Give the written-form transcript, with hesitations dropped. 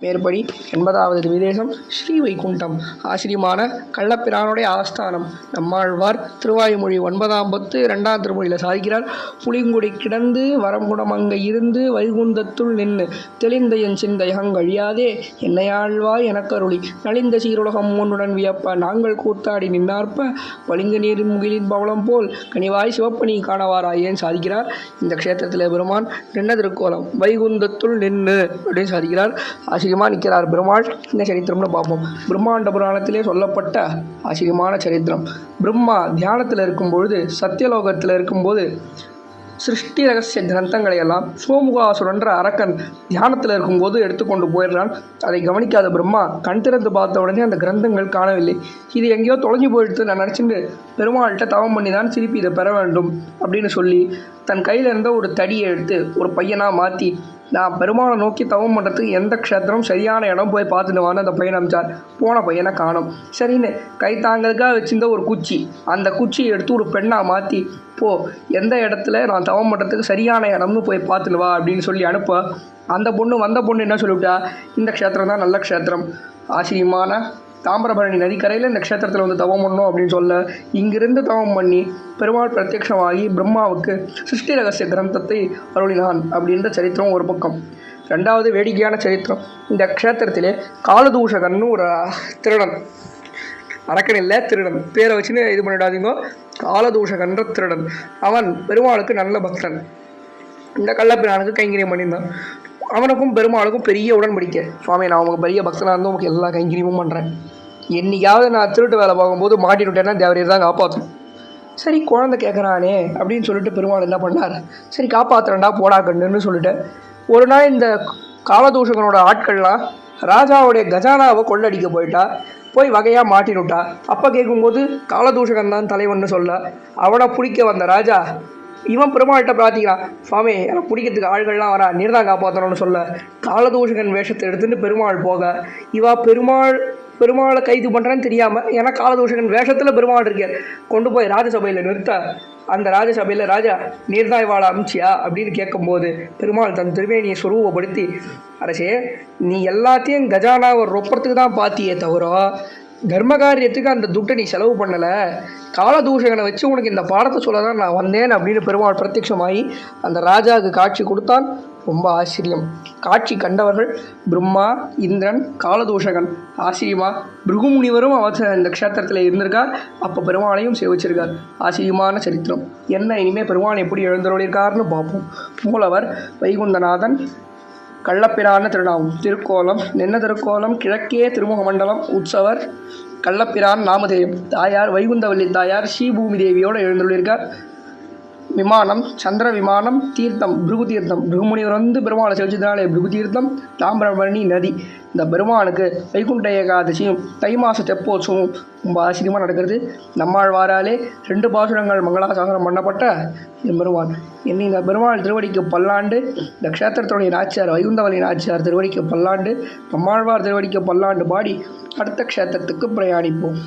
மேற்படி 80வது திவிதேசம் ஸ்ரீவைகுண்டம். ஆசிரியமான கள்ளப்பிரானுடைய ஆஸ்தானம். நம்மாழ்வார் திருவாய்மொழி 9ஆம் பத்து 2ஆம் திருமொழியில் சாதிக்கிறார். புலிங்குடி கிடந்து வரங்குணமங்க இருந்து வைகுந்தத்துள் நின்று தெளிந்த என் சிந்தை அங்கழியாதே என்னையாழ்வாய் எனக்கருளி நலிந்த சீருலகம் ஒன்றுடன் வியப்ப நாங்கள் கூத்தாடி நின்னார்ப்ப பளிங்கு நீர் முகிலின் பவளம் போல் கனிவாய் சிவப்பணி காணவாராயேன்னு சாதிக்கிறார். இந்த க்ஷேத்திரத்தில் பெருமான் நின்ன திருக்கோலம் வைகுந்தத்துள் நின்று அப்படின்னு சாதிக்கிறார். ஆச்சரியமாக நிற்கிறார் பெருமாள். என்ன சரித்திரம்னு பார்ப்போம். பிரம்மாண்ட புராணத்திலே சொல்லப்பட்ட ஆச்சரியமான சரித்திரம். பிரம்மா தியானத்தில் இருக்கும்பொழுது, சத்தியலோகத்தில் இருக்கும்போது சிருஷ்டி ரகசிய கிரந்தங்களை எல்லாம் சோமுகாசுரன்ற அரக்கன் தியானத்தில் இருக்கும்போது எடுத்துக்கொண்டு போயிடுறான். அதை கவனிக்காத பிரம்மா கண் திறந்து பார்த்த உடனே அந்த கிரந்தங்கள் காணவில்லை. இது எங்கேயோ தொலைஞ்சு போயிடுத்து நான் நினச்சிட்டு பெருமாள்கிட்ட தவம் பண்ணி தான் திருப்பி இதை பெற வேண்டும் அப்படின்னு சொல்லி தன் கையில் இருந்த ஒரு தடியை எடுத்து ஒரு பையனாக மாற்றி நான் பெருமாளை நோக்கி தவம் பண்ணுறதுக்கு எந்த க்ஷேத்திரம் சரியான இடம் போய் பார்த்துடுவான்னு அந்த பையனை அமிச்சார். போன பையனை காணும். சரின்னு கை தாங்கிறதுக்காக வச்சிருந்த ஒரு குச்சி, அந்த குச்சியை எடுத்து ஒரு பெண்ணாக மாற்றி போ எந்த இடத்துல நான் தவம் பண்ணுறதுக்கு சரியான இடம்னு போய் பார்த்துட்டு வா அப்படின்னு சொல்லி அனுப்ப அந்த பொண்ணு வந்த பொண்ணு என்ன சொல்லிவிட்டா, இந்த க்ஷேத்திரம் தான் நல்ல க்ஷேத்திரம், ஆச்சரியமான தாமிரபரணி நதிக்கரையில் இந்த க்ஷேத்திரத்தில் வந்து தவம் பண்ணணும் அப்படின்னு சொல்ல இங்கிருந்து தவம் பண்ணி பெருமாள் பிரத்யட்சமாகி பிரம்மாவுக்கு சிருஷ்டி ரகசிய கிரந்தத்தை அருளினான் அப்படின்ற சரித்திரம் ஒரு பக்கம். ரெண்டாவது வேடிக்கையான சரித்திரம். இந்த க்ஷேத்திரத்திலே காலதூஷகன்னு ஒரு திருடன், அரக்கன் இல்லை திருடன், பேரை வச்சுன்னு இது பண்ணிடாதீங்க, காலதூஷகன்ற திருடன். அவன் பெருமாளுக்கு நல்ல பக்தன். இந்த கள்ளப்பிரானுக்கு கைங்கரியம் பண்ணியிருந்தான். அவனுக்கும் பெருமாளுக்கும் பெரிய உடன்படிக்கை. சுவாமி, நான் உங்களுக்கு பெரிய பக்தனாக இருந்தும் உங்களுக்கு எல்லா கைங்கரியமும் பண்ணுறேன், என்னைக்காவது நான் திருட்டு வேலை பார்க்கும்போது மாட்டினுட்டேன்னா தேவரையை தான் காப்பாற்றணும். சரி, குழந்தை கேட்குறானே அப்படின்னு சொல்லிட்டு பெருமாள் என்ன பண்ணார், சரி காப்பாற்றுறேன்டா போடா கண்ணுன்னு சொல்லிட்டு ஒரு நாள் இந்த காலதூஷகனோட ஆட்கள்லாம் ராஜாவுடைய கஜானாவை கொள்ளடிக்க போய் வகையாக மாட்டினுட்டா. அப்போ கேட்கும்போது காலதூஷகன் தான் தலைவன்னு சொல்ல அவனை பிடிக்க வந்த ராஜா இவன் பெருமாள்கிட்ட பிரார்த்திக்கிறான், சுவாமி எனக்கு பிடிக்கிறதுக்கு ஆள்கள்லாம் வரா, நீர் தான் காப்பாற்றணும்னு சொல்ல காலதூஷகன் வேஷத்தை எடுத்துட்டு பெருமாள் போக இவா பெருமாளை கைது பண்ணுறேன்னு தெரியாமல், ஏன்னா காலதூஷகன் வேஷத்தில் பெருமாள் இருக்கார், கொண்டு போய் ராஜசபையில் நிறுத்த அந்த ராஜசபையில் ராஜா நீர் தான் இவாளை அமிச்சியா அப்படின்னு கேட்கும்போது பெருமாள் தன் திருவேணியை சொரூபப்படுத்தி, அரசே நீ எல்லாத்தையும் கஜானாவை ரொப்பறதுக்கு தான் பார்த்தியே தவிர தர்மகாரியத்துக்கு அந்த துட்டை நீ செலவு பண்ணலை, காலதூஷகனை வச்சு உனக்கு இந்த பாடத்தை சொல்ல தான் நான் வந்தேன் அப்படின்னு பெருமாள் பிரத்யட்சமாகி அந்த ராஜாவுக்கு காட்சி கொடுத்தான். ரொம்ப ஆச்சரியம். காட்சி கண்டவர்கள் பிரம்மா, இந்திரன், காலதூஷகன். ஆச்சரியமா பிருகுமுனிவரும் அவர் இந்த க்ஷேத்திரத்தில் இருந்திருக்கார். அப்போ பெருமாளையும் சேவிச்சிருக்கார். ஆச்சரியமான சரித்திரம். என்ன இனிமேல் பெருமாள் எப்படி எழுந்தருளியிருக்காருன்னு பார்ப்போம். மூலவர் வைகுந்தநாதன். கள்ளப்பிரான திருநாமம். திருக்கோலம் நின்ன திருக்கோலம் கிழக்கே திருமுக மண்டலம். உற்சவர் கள்ளப்பிரான் நாமதேயம். தாயார் வைகுந்தவல்லி தாயார் ஸ்ரீபூமி தேவியோடு எழுந்துள்ளிருக்கார். விமானம் சந்திர விமானம். தீர்த்தம் பிருகு தீர்த்தம். பிருகுமுனிவர் வந்து பெருமாளை செவிச்சதுனாலே பிருகு தீர்த்தம். தாமிரபரணி நதி. இந்த பெருமானுக்கு வைகுண்ட ஏகாதசியும் தை மாத தெப்போத்சவமும் ரொம்ப ஆச்சரியமாக நடக்கிறது. நம்மாழ்வாராலே 2 பாசுரங்கள் மங்களாசாசனம் பண்ணப்பட்ட பெருமான் இந்த பெருமாள் திருவடிக்கு பல்லாண்டு. இந்த க்ஷேத்திரத்துடைய நாச்சியார் வைகுந்தவல்லி நாச்சியார் திருவடிக்கு பல்லாண்டு. நம்மாழ்வார் திருவடிக்கு பல்லாண்டு பாடி அடுத்த க்ஷேத்திரத்துக்கு பிரயாணிப்போம்.